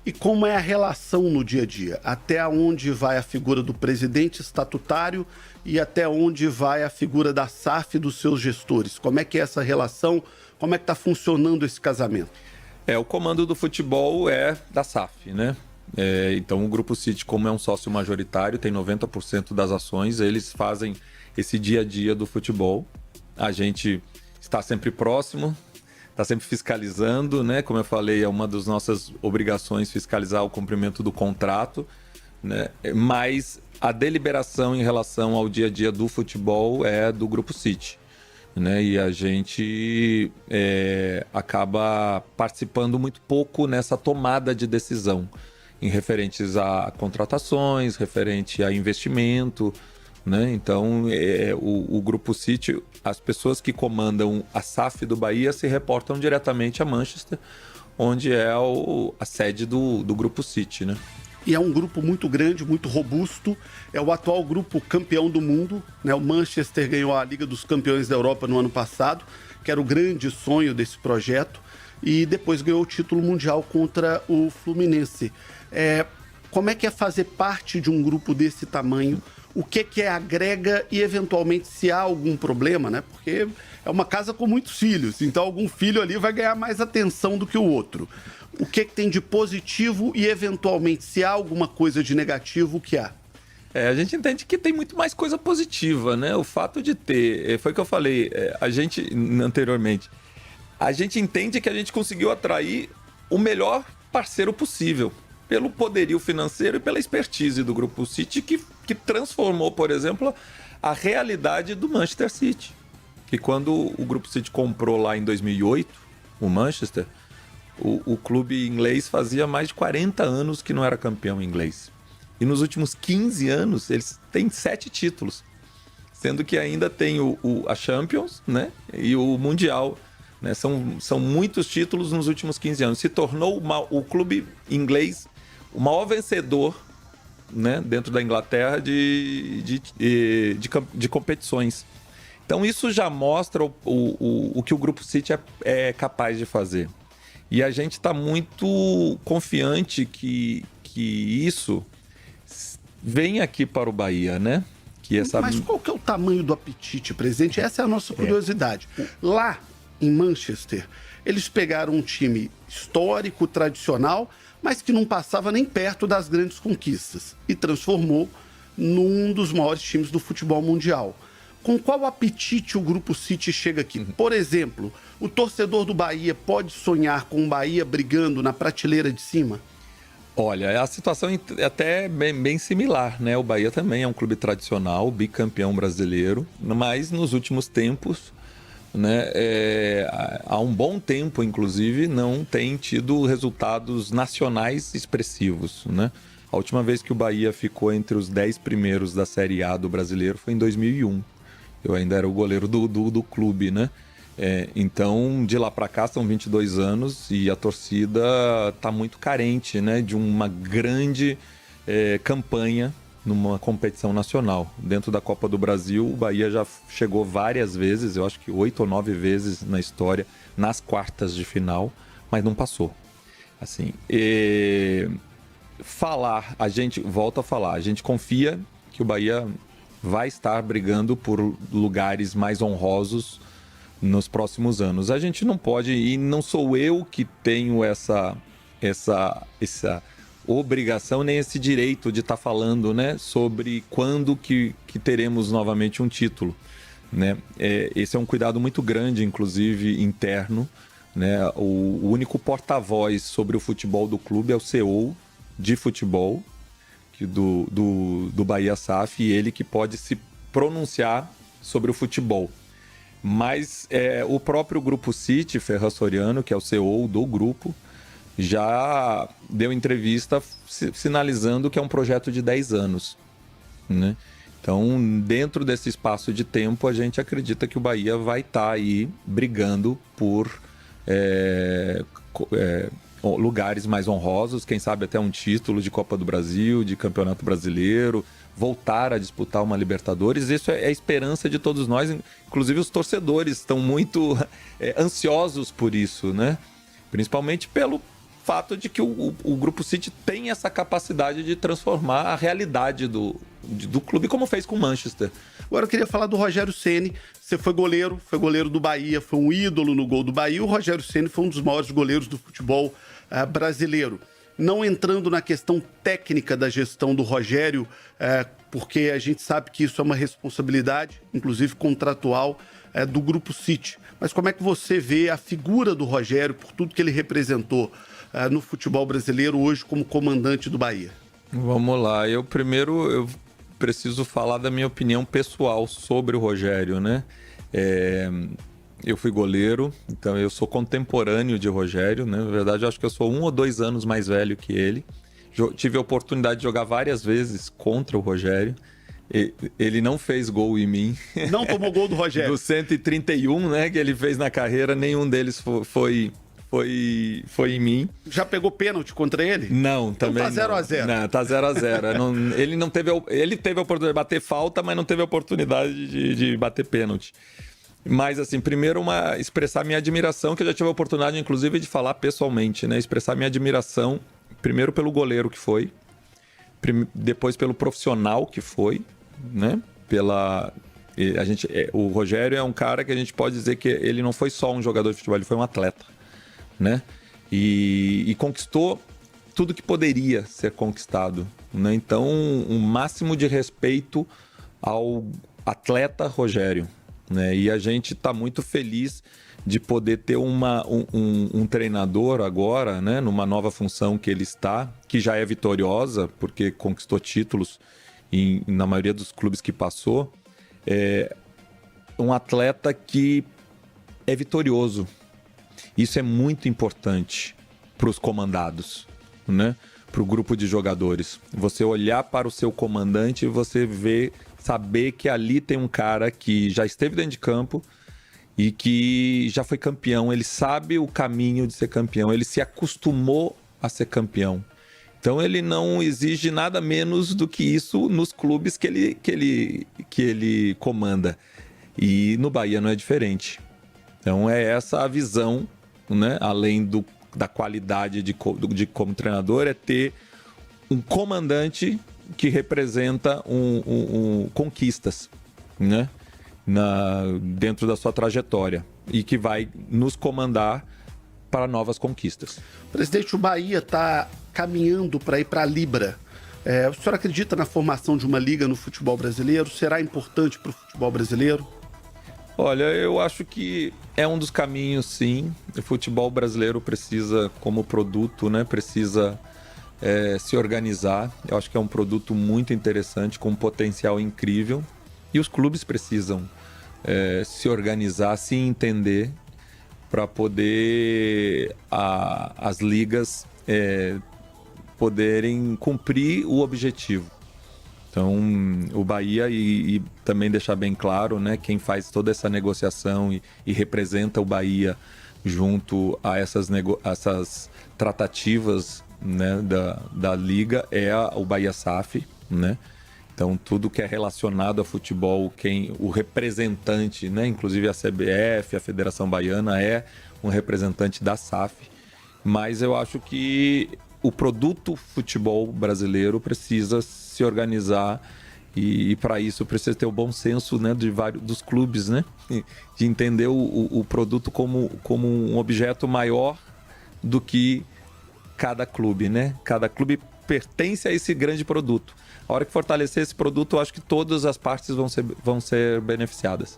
E como é a relação no dia a dia? Até onde vai a figura do presidente estatutário e até onde vai a figura da SAF e dos seus gestores? Como é que é essa relação? Como é que está funcionando esse casamento? O comando do futebol é da SAF, né? Então o Grupo City, como é um sócio majoritário, tem 90% das ações, eles fazem esse dia a dia do futebol. A gente está sempre próximo, está sempre fiscalizando, né? Como eu falei, é uma das nossas obrigações fiscalizar o cumprimento do contrato, né? Mas a deliberação em relação ao dia a dia do futebol é do Grupo City, né? E a gente acaba participando muito pouco nessa tomada de decisão em referentes a contratações, referente a investimento, né? Então, o Grupo City, as pessoas que comandam a SAF do Bahia se reportam diretamente a Manchester, onde é a sede do Grupo City, né? E é um grupo muito grande, muito robusto. É o atual grupo campeão do mundo, né? O Manchester ganhou a Liga dos Campeões da Europa no ano passado, que era o grande sonho desse projeto, e depois ganhou o título mundial contra o Fluminense. Como é que é fazer parte de um grupo desse tamanho? O que agrega e, eventualmente, se há algum problema, né? Porque é uma casa com muitos filhos, então algum filho ali vai ganhar mais atenção do que o outro. O que tem de positivo e, eventualmente, se há alguma coisa de negativo, o que há? A gente entende que tem muito mais coisa positiva, né? O fato de ter, foi o que eu falei, a gente, anteriormente, a gente entende que a gente conseguiu atrair o melhor parceiro possível, pelo poderio financeiro e pela expertise do Grupo City, que transformou, por exemplo, a realidade do Manchester City. Que quando o Grupo City comprou lá em 2008, o Manchester, o clube inglês fazia mais de 40 anos que não era campeão inglês. E nos últimos 15 anos, eles têm 7 títulos, sendo que ainda tem a Champions, né, e o Mundial. Né? São muitos títulos nos últimos 15 anos. Se tornou o clube inglês o maior vencedor, né, dentro da Inglaterra de competições. Então isso já mostra o que o Grupo City é capaz de fazer. E a gente está muito confiante que isso vem aqui para o Bahia, né? Mas qual que é o tamanho do apetite, presidente? Essa é a nossa curiosidade. Lá em Manchester, eles pegaram um time histórico, tradicional, mas que não passava nem perto das grandes conquistas e transformou num dos maiores times do futebol mundial. Com qual apetite o Grupo City chega aqui? Por exemplo, o torcedor do Bahia pode sonhar com o Bahia brigando na prateleira de cima? Olha, a situação é até bem similar, né? O Bahia também é um clube tradicional, bicampeão brasileiro, mas nos últimos tempos, né, há um bom tempo, inclusive, não tem tido resultados nacionais expressivos, né? A última vez que o Bahia ficou entre os 10 primeiros da Série A do brasileiro foi em 2001. Eu ainda era o goleiro do clube, né? Então, de lá para cá, são 22 anos e a torcida está muito carente, né, de uma grande campanha numa competição nacional. Dentro da Copa do Brasil, o Bahia já chegou várias vezes, eu acho que 8 ou 9 vezes na história, nas quartas de final, mas não passou. Assim, a gente volta a falar, a gente confia que o Bahia vai estar brigando por lugares mais honrosos nos próximos anos. A gente não pode, e não sou eu que tenho essa obrigação, nem esse direito de estar falando, né, sobre quando que teremos novamente um título, né? Esse é um cuidado muito grande, inclusive interno, né? O único porta-voz sobre o futebol do clube é o CEO de futebol do Bahia SAF, e ele que pode se pronunciar sobre o futebol. Mas o próprio Grupo City, Ferraz Soriano, que é o CEO do grupo, já deu entrevista sinalizando que é um projeto de 10 anos, né? Então, dentro desse espaço de tempo, a gente acredita que o Bahia vai estar aí brigando por lugares mais honrosos, quem sabe até um título de Copa do Brasil, de Campeonato Brasileiro, voltar a disputar uma Libertadores. Isso é a esperança de todos nós, inclusive os torcedores estão muito ansiosos por isso, né? Principalmente pelo fato de que o Grupo City tem essa capacidade de transformar a realidade do clube, como fez com o Manchester. Agora eu queria falar do Rogério Ceni. Você foi goleiro do Bahia, foi um ídolo no gol do Bahia. O Rogério Ceni foi um dos maiores goleiros do futebol brasileiro. Não entrando na questão técnica da gestão do Rogério, porque a gente sabe que isso é uma responsabilidade, inclusive contratual, do Grupo City. Mas como é que você vê a figura do Rogério, por tudo que ele representou no futebol brasileiro hoje como comandante do Bahia? Vamos lá. Eu preciso falar da minha opinião pessoal sobre o Rogério, né? Eu fui goleiro, então eu sou contemporâneo de Rogério, né? Na verdade, eu acho que eu sou 1 ou 2 anos mais velho que ele. Tive a oportunidade de jogar várias vezes contra o Rogério. Ele não fez gol em mim. Não tomou gol do Rogério? Dos 131, né, que ele fez na carreira, nenhum deles foi em mim. Já pegou pênalti contra ele? Não, também então tá 0-0. Não, tá 0-0. Ele teve a oportunidade de bater falta, mas não teve a oportunidade de bater pênalti. Mas, assim, primeiro expressar minha admiração, que eu já tive a oportunidade, inclusive, de falar pessoalmente, né? Expressar minha admiração, primeiro pelo goleiro que foi, depois pelo profissional que foi, né? O Rogério é um cara que a gente pode dizer que ele não foi só um jogador de futebol, ele foi um atleta, né? E conquistou tudo que poderia ser conquistado, né? Então, um máximo de respeito ao atleta Rogério, né? E a gente está muito feliz de poder ter um treinador agora, né? Numa nova função que ele está, que já é vitoriosa, porque conquistou títulos na maioria dos clubes que passou. Um atleta que é vitorioso. Isso é muito importante para os comandados, né? Para o grupo de jogadores. Você olhar para o seu comandante e você saber que ali tem um cara que já esteve dentro de campo e que já foi campeão. Ele sabe o caminho de ser campeão. Ele se acostumou a ser campeão. Então ele não exige nada menos do que isso nos clubes que ele comanda. E no Bahia não é diferente. Então é essa a visão, né? Além da qualidade como treinador, é ter um comandante que representa conquistas, né? Dentro da sua trajetória e que vai nos comandar para novas conquistas. Presidente, o Bahia está caminhando para ir para a Libra. O senhor acredita na formação de uma liga no futebol brasileiro? Será importante para o futebol brasileiro? Olha, eu acho que é um dos caminhos, sim. O futebol brasileiro precisa, como produto, né, precisa se organizar. Eu acho que é um produto muito interessante, com um potencial incrível. E os clubes precisam se organizar, se entender, para poder as ligas poderem cumprir o objetivo. Então, o Bahia, e também deixar bem claro, né, quem faz toda essa negociação e representa o Bahia junto a essas tratativas, né, da Liga é o Bahia SAF, né? Então, tudo que é relacionado a futebol, o representante, né, inclusive a CBF, a Federação Baiana, é um representante da SAF. Mas eu acho que o produto futebol brasileiro precisa se organizar e para isso precisa ter o bom senso, né, dos clubes, né, de entender o produto como um objeto maior do que cada clube, né? Cada clube pertence a esse grande produto. A hora que fortalecer esse produto, eu acho que todas as partes vão ser beneficiadas.